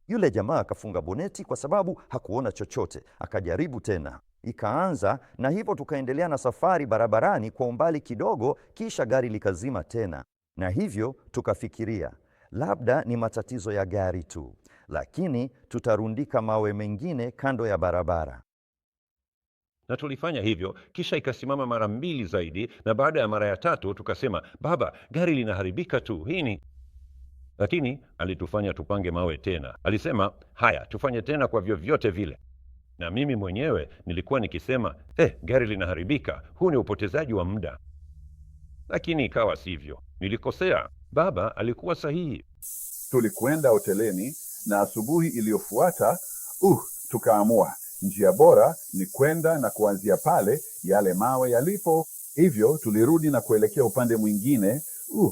Yule jamaa akafunga boneti kwa sababu hakuona chochote. Akajaribu tena, ikaanza, na hivyo tukaendelea na safari barabarani kwa umbali kidogo, kisha gari likazima tena. Na hivyo tukafikiria labda ni matatizo ya gari tu, lakini tutarundika mawe mengine kando ya barabara. Na tulifanya hivyo, kisha ikasimama mara 2 zaidi, na baada ya mara ya 3 tukasema, baba, gari linaharibika tu, hii ni... Lakini alitufanya tupange mawe tena. Alisema, haya, tufanye tena kwa vyovyote vile. Na mimi mwenyewe nilikuwa nikisema, gari linaharibika, huu ni upotezaji wa muda. Lakini ikawa sivyo. Nilikosea. Baba alikuwa sahihi. Tulikwenda hotelini na asubuhi iliyofuata tukaamua njia bora ni kwenda na kuanzia pale yale mawe yalipo. Hivyo tulirudi na kuelekea upande mwingine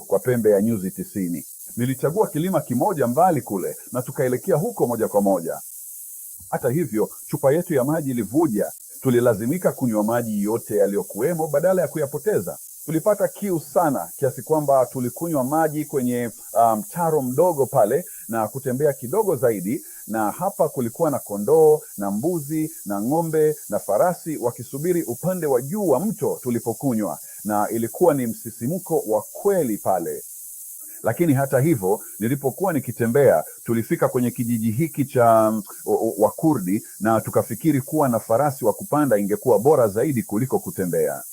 kwa pembe ya nyuzi 90. Nilichagua kilima kimoja mbali kule na tukaelekea huko moja kwa moja. Hata hivyo, chupa yetu ya maji ilivuja. Tulilazimika kunywa maji yote yaliyokuwemo badala ya kuyapoteza. Tulipata kiu sana kiasi kwamba tulikunywa maji kwenye mtaro mdogo pale na kutembea kidogo zaidi, na hapa kulikuwa na kondoo na mbuzi na ng'ombe na farasi wakisubiri upande wa juu wa mto tulipokunywa, na ilikuwa ni msisimko wa kweli pale. Lakini hata hivyo, nilipokuwa nikitembea, tulifika kwenye kijiji hiki cha Wakurdi na tukafikiri kuwa na farasi wa kupanda ingekuwa bora zaidi kuliko kutembea.